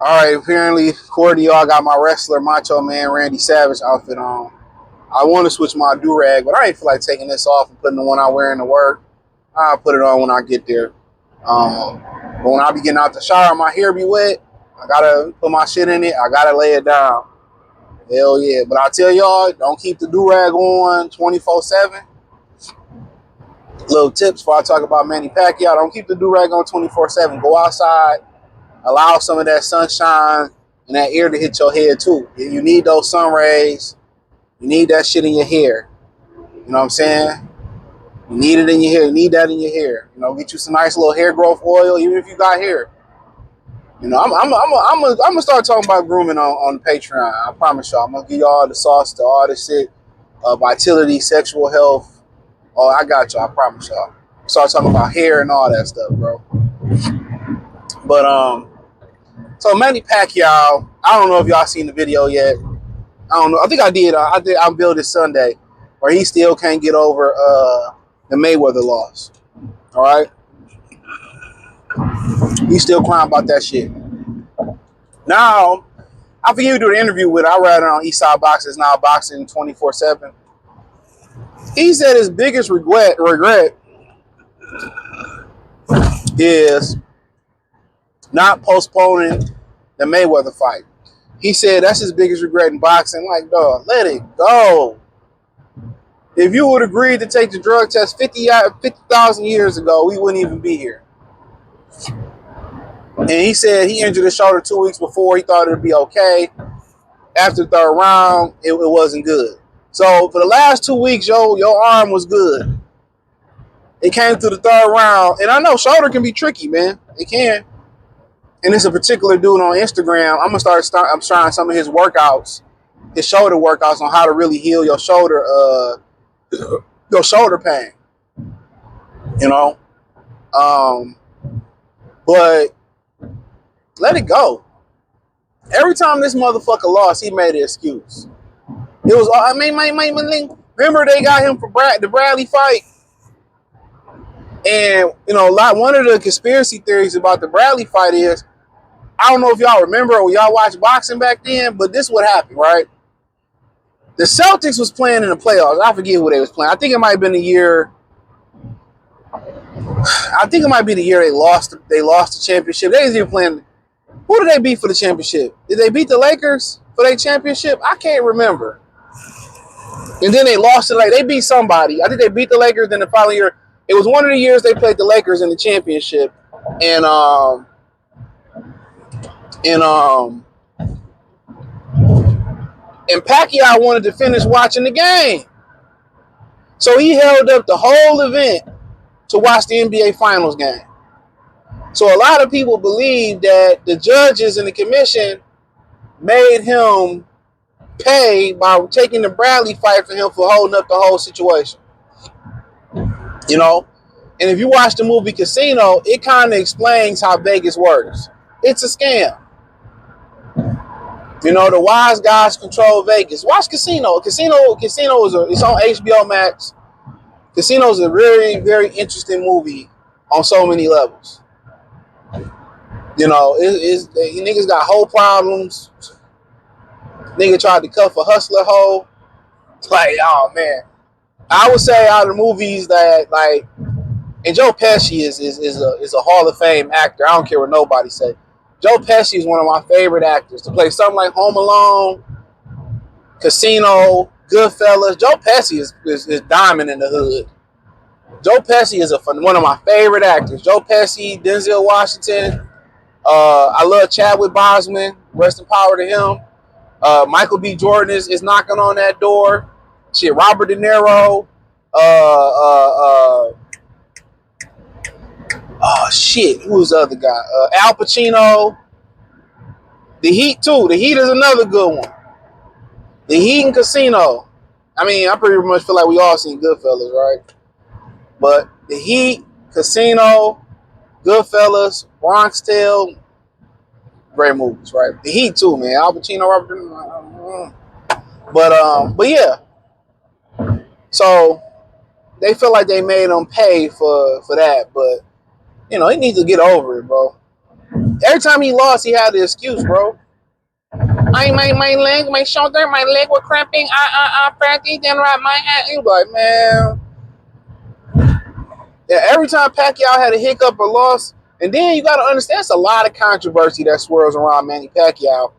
Alright, apparently, according to y'all, I got my wrestler Macho Man Randy Savage outfit on. I want to switch my do-rag, but I ain't feel like taking this off and putting the one I wear into work. I'll put it on when I get there. But when I be getting out the shower, my hair be wet. I gotta put my shit in it. I gotta lay it down. Hell yeah. But I tell y'all, don't keep the do-rag on 24/7. Little tips before I talk about Manny Pacquiao. Don't keep the do-rag on 24/7. Go outside. Allow some of that sunshine and that air to hit your head too. You need those sun rays. You need that shit in your hair. You know what I'm saying? You need it in your hair. You need that in your hair. You know, get you some nice little hair growth oil, even if you got hair. You know, I'm gonna start talking about grooming on Patreon. I promise y'all. I'm gonna give y'all the sauce to all this shit, vitality, sexual health. Oh, I got y'all. I promise y'all. Start talking about hair and all that stuff, bro. But so Manny Pacquiao. I don't know if y'all seen the video yet. I don't know. I think I did. I unveiled it Sunday, where he still can't get over the Mayweather loss. All right, he's still crying about that shit. Now, I forget who to do the interview with. I read it on Eastside Boxing, now boxing 24/7. He said his biggest regret is not postponing the Mayweather fight. He said that's his biggest regret in boxing. Like, dog, let it go. If you would agree to take the drug test 50,000 years ago, we wouldn't even be here. And he said he injured his shoulder 2 weeks before. He thought it would be okay. After the third round, it wasn't good. So for the last 2 weeks, your arm was good. It came through the third round. And I know shoulder can be tricky, man. It can. And it's a particular dude on Instagram. I'm trying some of his workouts, his shoulder workouts on how to really heal your shoulder pain. You know? But let it go. Every time this motherfucker lost, he made an excuse. It was, remember they got him for the Bradley fight? And, you know, one of the conspiracy theories about the Bradley fight is, I don't know if y'all remember or y'all watched boxing back then, but this is what happened, right? The Celtics was playing in the playoffs. I forget who they was playing. I think it might have been the year they lost the championship. They was even playing. Who did they beat for the championship? Did they beat the Lakers for their championship? I can't remember. And then they lost it. Like, they beat somebody. I think they beat the Lakers. Then the following year, it was one of the years they played the Lakers in the championship. And Pacquiao wanted to finish watching the game, so he held up the whole event to watch the NBA Finals game. So a lot of people believe that the judges and the commission made him pay by taking the Bradley fight for him for holding up the whole situation. You know? And if you watch the movie Casino, it kind of explains how Vegas works. It's a scam. You know, the wise guys control Vegas. Watch Casino. Casino is it's on HBO Max. Casino is a very, very interesting movie on so many levels. You know, niggas got whole problems. Nigga tried to cuff a hustler hoe. It's like, oh man. I would say out of the movies that, like, and Joe Pesci is a Hall of Fame actor. I don't care what nobody say. Joe Pesci is one of my favorite actors to play something like Home Alone, Casino, Goodfellas. Joe Pesci is diamond in the hood. Joe Pesci is one of my favorite actors. Joe Pesci, Denzel Washington. I love Chadwick Boseman. Rest in power to him. Michael B. Jordan is knocking on that door. Shit, Robert De Niro. Oh shit, who was the other guy? Al Pacino. The Heat too. The Heat is another good one. The Heat and Casino. I mean, I pretty much feel like we all seen Goodfellas, right? But The Heat, Casino, Goodfellas, Bronx Tale, great movies, right? The Heat too, man. Al Pacino, Robert. But yeah. So they feel like they made him pay for that, but you know, he needs to get over it, bro. Every time he lost, he had the excuse, bro. My leg, my shoulder, my leg were cramping. Practice then right my hand. He was like, man. Yeah, every time Pacquiao had a hiccup or loss, and then you got to understand, it's a lot of controversy that swirls around Manny Pacquiao.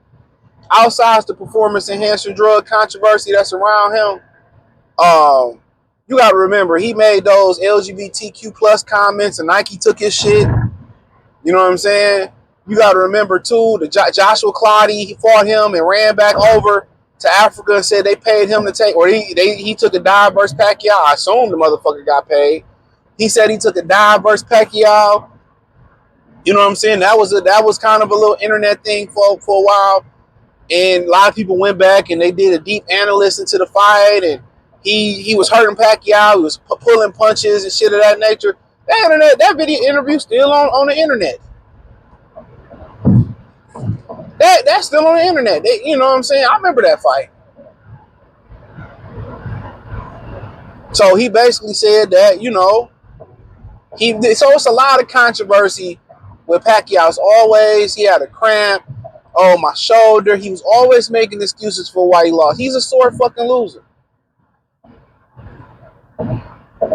Outside the performance enhancing drug controversy that's around him, you got to remember he made those LGBTQ plus comments, and Nike took his shit. You know what I'm saying? You got to remember too, the Joshua Clottey, he fought him and ran back over to Africa and said they paid him to take, or he took a dive versus Pacquiao. I assume the motherfucker got paid. He said he took a dive versus Pacquiao. You know what I'm saying? That was kind of a little internet thing for a while, and a lot of people went back and they did a deep analysis into the fight, and he was hurting Pacquiao. He was pulling punches and shit of that nature. That video interview still on the internet. That's still on the internet. You know what I'm saying? I remember that fight. So he basically said that, you know, so it's a lot of controversy with Pacquiao's always, he had a cramp, oh, my shoulder. He was always making excuses for why he lost. He's a sore fucking loser.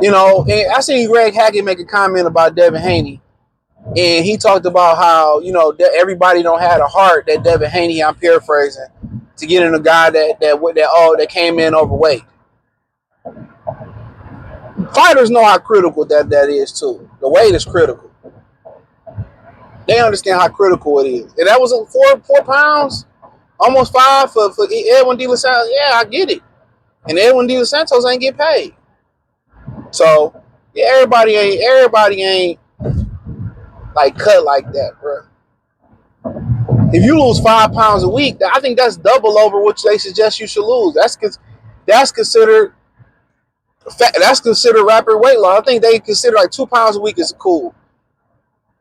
You know, and I seen Greg Hackett make a comment about Devin Haney, and he talked about how, you know, everybody don't have a heart that Devin Haney, I'm paraphrasing, to get in a guy that came in overweight. Fighters know how critical that is too. The weight is critical. They understand how critical it is. And that was 4 pounds, almost 5 for Edwin De Los Santos. Yeah, I get it. And Edwin De Los Santos ain't get paid. So yeah, everybody ain't like cut like that, bro. If you lose 5 pounds a week, I think that's double over what they suggest you should lose. That's considered rapid weight loss. I think they consider like 2 pounds a week is cool.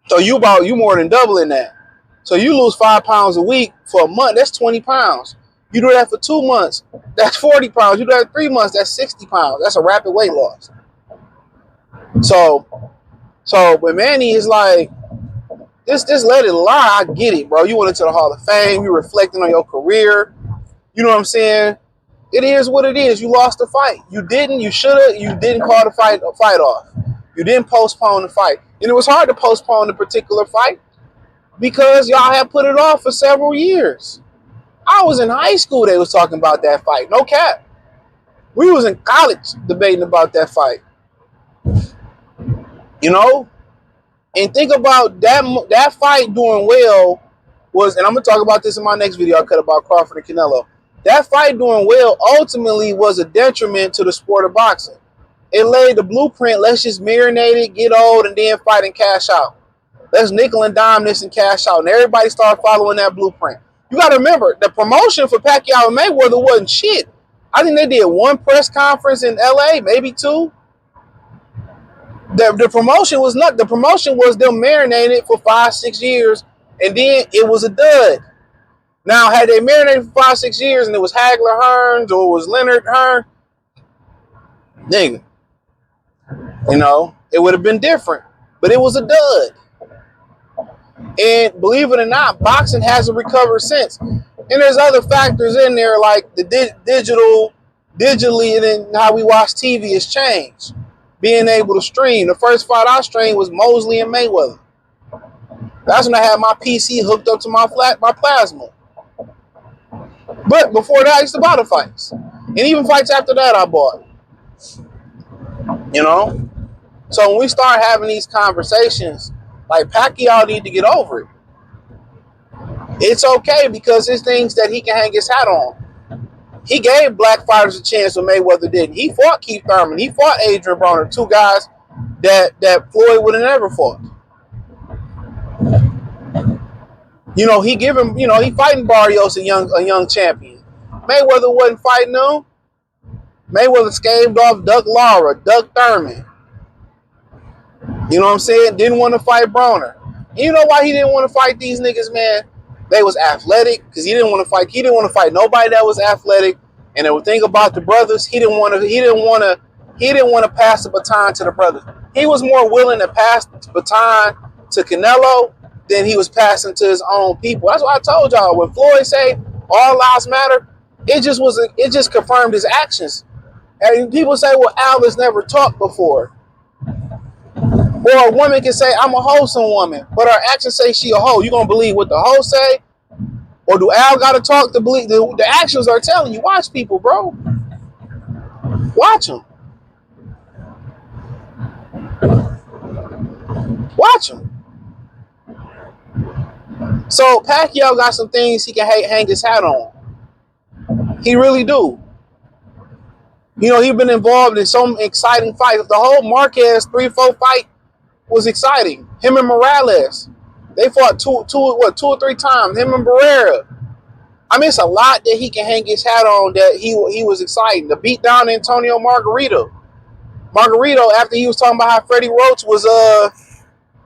So you more than doubling that. So you lose 5 pounds a week for a month, that's 20 pounds. You do that for 2 months, that's 40 pounds. You do that for 3 months, that's 60 pounds. That's a rapid weight loss. So when Manny is like, just let it lie, I get it, bro. You went into the Hall of Fame, you're reflecting on your career. You know what I'm saying? It is what it is. You lost the fight. You didn't call the fight off. You didn't postpone the fight. And it was hard to postpone the particular fight because y'all had put it off for several years. I was in high school, they was talking about that fight. No cap. We was in college debating about that fight. You know? And think about that fight doing well was, and I'm going to talk about this in my next video I cut about Crawford and Canelo. That fight doing well ultimately was a detriment to the sport of boxing. It laid the blueprint. Let's just marinate it, get old, and then fight and cash out. Let's nickel and dime this and cash out. And everybody started following that blueprint. You got to remember, the promotion for Pacquiao and Mayweather wasn't shit. I think they did 1 press conference in LA, maybe 2. The promotion was not. The promotion was them marinated for 5-6 years, and then it was a dud. Now, had they marinated for 5-6 years, and it was Hagler Hearns or it was Leonard Hearn, nigga, you know, it would have been different. But it was a dud. And believe it or not, boxing hasn't recovered since. And there's other factors in there, like the digitally, and then how we watch TV has changed. Being able to stream. The first fight I streamed was Mosley and Mayweather. That's when I had my PC hooked up to my plasma. But before that, I used to buy the fights. And even fights after that I bought. You know? So when we start having these conversations, like Pacquiao need to get over it. It's okay because there's things that he can hang his hat on. He gave black fighters a chance when Mayweather didn't. He fought Keith Thurman. He fought Adrian Broner, 2 guys that Floyd would have never fought. You know, he fighting Barrios, a young champion. Mayweather wasn't fighting him. Mayweather scaved off Doug Lara, Doug Thurman. You know what I'm saying? Didn't want to fight Broner. And you know why he didn't want to fight these niggas, man? They was athletic because he didn't want to fight nobody that was athletic. And the thing about the brothers, he didn't want to He didn't want to pass the baton to the brothers. He was more willing to pass the baton to Canelo than he was passing to his own people. That's why I told y'all when Floyd say all lives matter, it just confirmed his actions. And people say, well, Al has never talked before. Or a woman can say, I'm a wholesome woman, but her actions say she a hoe. You gonna believe what the hoe say? Or do Al gotta talk to believe? The actions are telling you. Watch people, bro. Watch them. Watch them. So Pacquiao got some things he can hang his hat on. He really do. You know, he's been involved in some exciting fights. The whole Marquez 3-4 fight was exciting. Him and Morales, they fought two or three times. Him and Barrera. I mean, it's a lot that he can hang his hat on that he was exciting. The beat down Antonio Margarito, after he was talking about how Freddie Roach was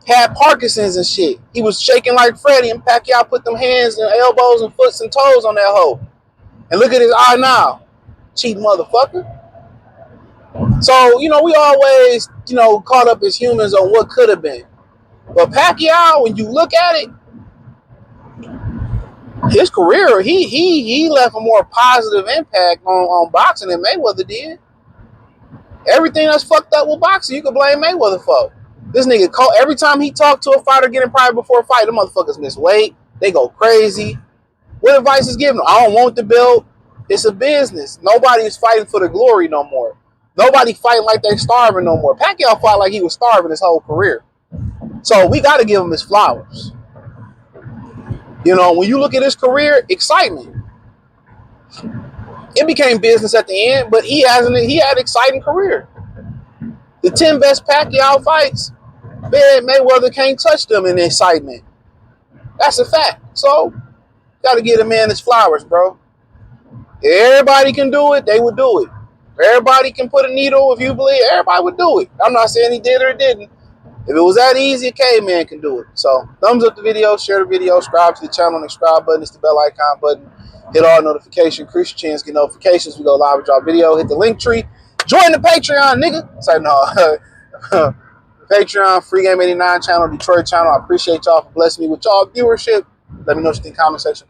had Parkinson's and shit. He was shaking like Freddie, and Pacquiao put them hands and elbows and foots and toes on that hoe. And look at his eye now, cheap motherfucker. So, you know, we always, you know, caught up as humans on what could have been. But Pacquiao, when you look at it, his career, he left a more positive impact on boxing than Mayweather did. Everything that's fucked up with boxing, you can blame Mayweather for. This nigga, every time he talked to a fighter getting private before a fight, the motherfuckers miss weight. They go crazy. What advice is given? I don't want the belt. It's a business. Nobody is fighting for the glory no more. Nobody fighting like they starving no more. Pacquiao fought like he was starving his whole career. So we got to give him his flowers. You know, when you look at his career, excitement. It became business at the end, but he had an exciting career. The 10 best Pacquiao fights, man, Mayweather can't touch them in the excitement. That's a fact. So, got to give a man his flowers, bro. If everybody can do it, they would do it. If everybody can put a needle, if you believe, everybody would do it. I'm not saying he did or didn't. If it was that easy, a caveman can do it. So, thumbs up the video, share the video, subscribe to the channel, and the subscribe button. It's the bell icon button. Hit all notifications. Increase your chance to get notifications. We go live with y'all video. Hit the link tree. Join the Patreon, nigga. Say no. Patreon, Free Game 89 channel, Detroit channel. I appreciate y'all for blessing me with y'all viewership. Let me know what you think in the comment section.